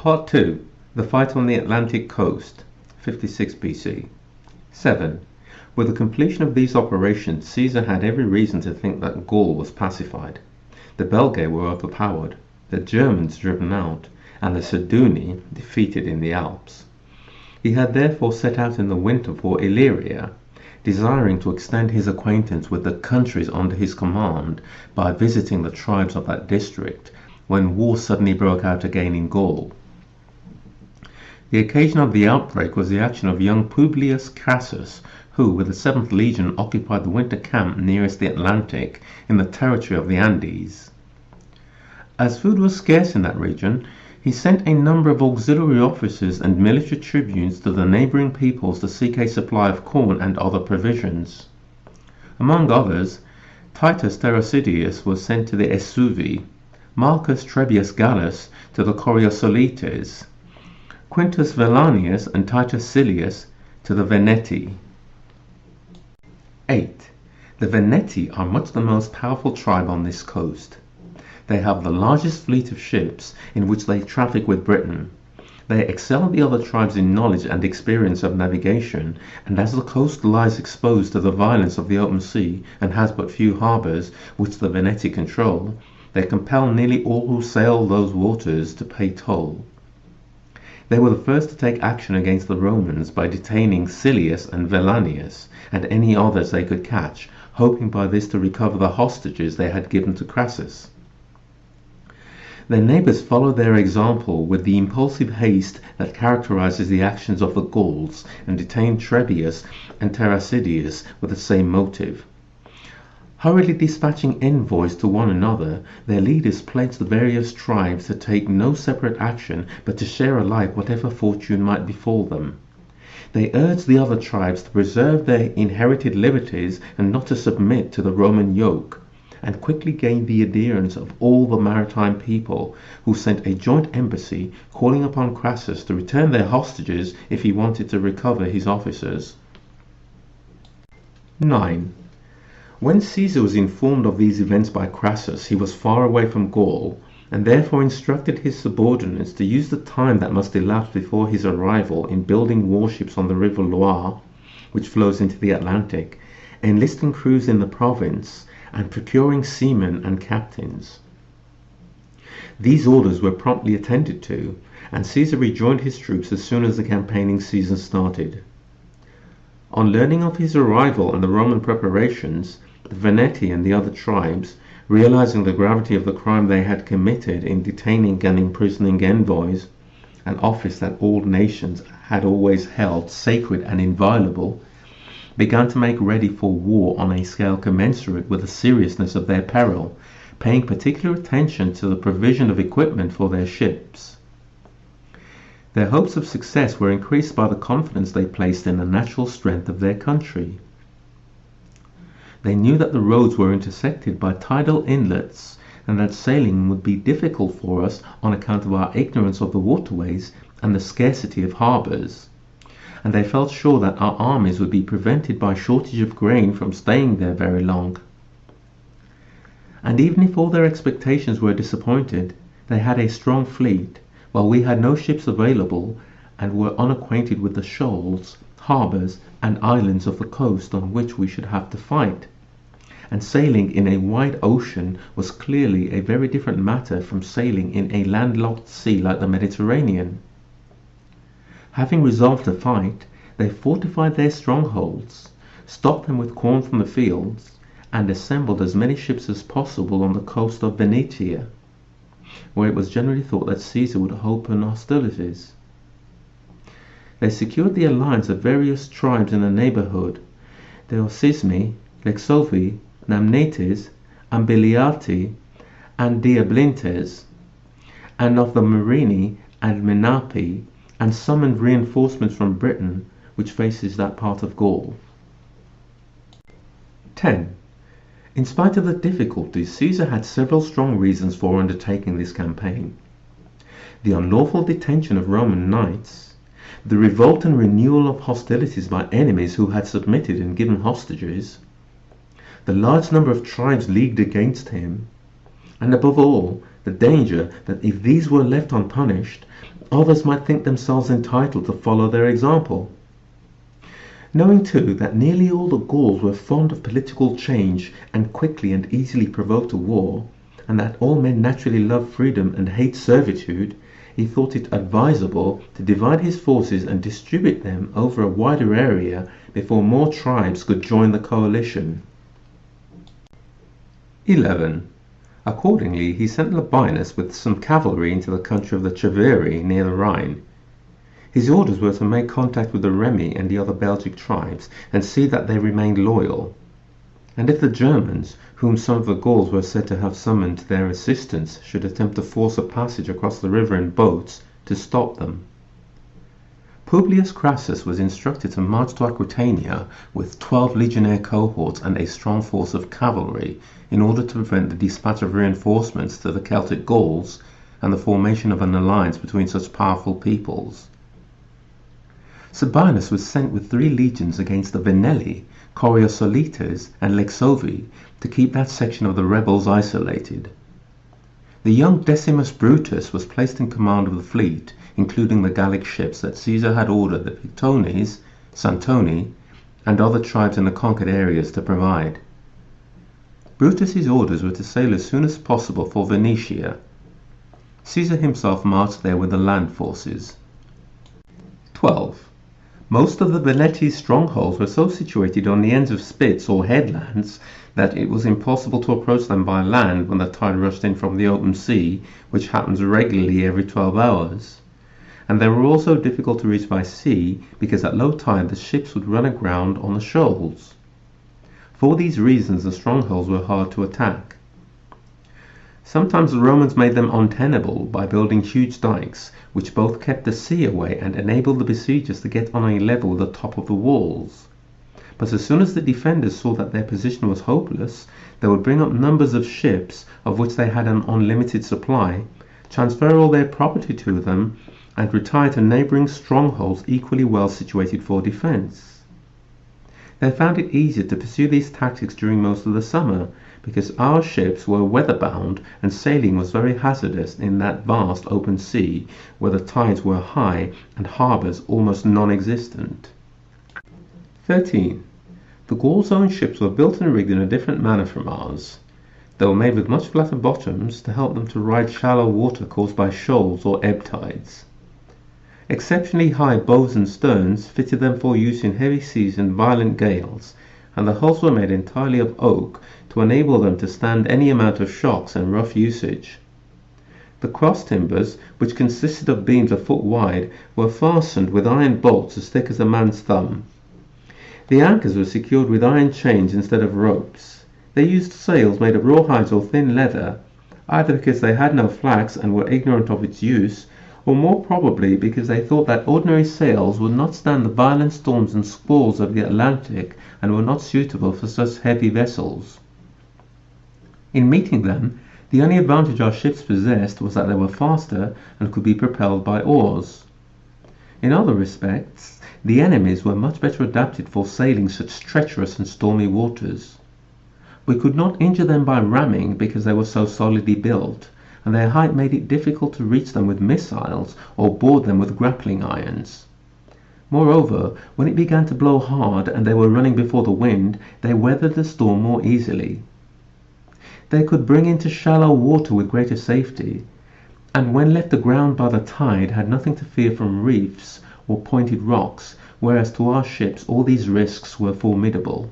Part 2. The fight on the Atlantic coast, 56 BC. 7. With the completion of these operations, Caesar had every reason to think that Gaul was pacified. The Belgae were overpowered, the Germans driven out, and the Seduni defeated in the Alps. He had therefore set out in the winter for Illyria, desiring to extend his acquaintance with the countries under his command by visiting the tribes of that district, when war suddenly broke out again in Gaul. The occasion of the outbreak was the action of young Publius Crassus, who, with the 7th Legion, occupied the winter camp nearest the Atlantic in the territory of the Andes. As food was scarce in that region, he sent a number of auxiliary officers and military tribunes to the neighboring peoples to seek a supply of corn and other provisions. Among others, Titus Terrasidius was sent to the Esuvi, Marcus Trebius Gallus to the Coriosoletes, Quintus Velanius and Titus Silius to the Veneti. 8. The Veneti are much the most powerful tribe on this coast. They have the largest fleet of ships in which they traffic with Britain. They excel the other tribes in knowledge and experience of navigation, and as the coast lies exposed to the violence of the open sea and has but few harbours which the Veneti control, they compel nearly all who sail those waters to pay toll. They were the first to take action against the Romans by detaining Silius and Velanius and any others they could catch, hoping by this to recover the hostages they had given to Crassus. Their neighbours followed their example with the impulsive haste that characterizes the actions of the Gauls, and detained Trebius and Terrasidius with the same motive. Hurriedly dispatching envoys to one another, their leaders pledged the various tribes to take no separate action, but to share alike whatever fortune might befall them. They urged the other tribes to preserve their inherited liberties and not to submit to the Roman yoke, and quickly gained the adherence of all the maritime people, who sent a joint embassy calling upon Crassus to return their hostages if he wanted to recover his officers. 9. When Caesar was informed of these events by Crassus, he was far away from Gaul, and therefore instructed his subordinates to use the time that must elapse before his arrival in building warships on the river Loire, which flows into the Atlantic, enlisting crews in the province, and procuring seamen and captains. These orders were promptly attended to, and Caesar rejoined his troops as soon as the campaigning season started. On learning of his arrival and the Roman preparations, the Veneti and the other tribes, realizing the gravity of the crime they had committed in detaining and imprisoning envoys, an office that all nations had always held sacred and inviolable, began to make ready for war on a scale commensurate with the seriousness of their peril, paying particular attention to the provision of equipment for their ships. Their hopes of success were increased by the confidence they placed in the natural strength of their country. They knew that the roads were intersected by tidal inlets, and that sailing would be difficult for us on account of our ignorance of the waterways and the scarcity of harbours, and they felt sure that our armies would be prevented by shortage of grain from staying there very long. And even if all their expectations were disappointed, they had a strong fleet, while we had no ships available and were unacquainted with the shoals, harbours, and islands of the coast on which we should have to fight. And sailing in a wide ocean was clearly a very different matter from sailing in a landlocked sea like the Mediterranean. Having resolved to fight, they fortified their strongholds, stocked them with corn from the fields, and assembled as many ships as possible on the coast of Venetia, where it was generally thought that Caesar would open hostilities. They secured the alliance of various tribes in the neighbourhood, the Orsismi, Lexovi, Namnetes, Ambiliati, and Diablintes, and of the Morini and Menapi, and summoned reinforcements from Britain, which faces that part of Gaul. 10. In spite of the difficulties, Caesar had several strong reasons for undertaking this campaign. The unlawful detention of Roman knights, the revolt and renewal of hostilities by enemies who had submitted and given hostages, the large number of tribes leagued against him, and above all, the danger that if these were left unpunished, others might think themselves entitled to follow their example. Knowing too that nearly all the Gauls were fond of political change and quickly and easily provoked a war, and that all men naturally love freedom and hate servitude, he thought it advisable to divide his forces and distribute them over a wider area before more tribes could join the coalition. 11. Accordingly, he sent Labienus with some cavalry into the country of the Treveri near the Rhine. His orders were to make contact with the Remi and the other Belgic tribes and see that they remained loyal, and if the Germans, whom some of the Gauls were said to have summoned to their assistance, should attempt to force a passage across the river in boats, to stop them. Publius Crassus was instructed to march to Aquitania with 12 legionnaire cohorts and a strong force of cavalry in order to prevent the dispatch of reinforcements to the Celtic Gauls and the formation of an alliance between such powerful peoples. Sabinus was sent with 3 legions against the Venelli, Coriosolites, and Lexovi to keep that section of the rebels isolated. The young Decimus Brutus was placed in command of the fleet, including the Gallic ships that Caesar had ordered the Pictones, Santoni, and other tribes in the conquered areas to provide. Brutus's orders were to sail as soon as possible for Venetia. Caesar himself marched there with the land forces. 12. Most of the Veneti's strongholds were so situated on the ends of spits or headlands that it was impossible to approach them by land when the tide rushed in from the open sea, which happens regularly every 12 hours. And they were also difficult to reach by sea because at low tide the ships would run aground on the shoals. For these reasons the strongholds were hard to attack. Sometimes the Romans made them untenable by building huge dikes, which both kept the sea away and enabled the besiegers to get on a level with the top of the walls. But as soon as the defenders saw that their position was hopeless, they would bring up numbers of ships, of which they had an unlimited supply, transfer all their property to them, and retire to neighbouring strongholds equally well situated for defence. They found it easier to pursue these tactics during most of the summer, because our ships were weather-bound and sailing was very hazardous in that vast open sea where the tides were high and harbours almost non-existent. 13. The Gauls' own ships were built and rigged in a different manner from ours. They were made with much flatter bottoms to help them to ride shallow water caused by shoals or ebb tides. Exceptionally high bows and sterns fitted them for use in heavy seas and violent gales, and the hulls were made entirely of oak to enable them to stand any amount of shocks and rough usage. The cross timbers, which consisted of beams a foot wide, were fastened with iron bolts as thick as a man's thumb. The anchors were secured with iron chains instead of ropes. They used sails made of rawhides or thin leather, either because they had no flax and were ignorant of its use, or more probably because they thought that ordinary sails would not stand the violent storms and squalls of the Atlantic and were not suitable for such heavy vessels. In meeting them, the only advantage our ships possessed was that they were faster and could be propelled by oars. In other respects, the enemies were much better adapted for sailing such treacherous and stormy waters. We could not injure them by ramming because they were so solidly built, and their height made it difficult to reach them with missiles or board them with grappling irons. Moreover, when it began to blow hard and they were running before the wind, they weathered the storm more easily. They could bring into shallow water with greater safety, and when left aground by the tide had nothing to fear from reefs or pointed rocks, whereas to our ships all these risks were formidable,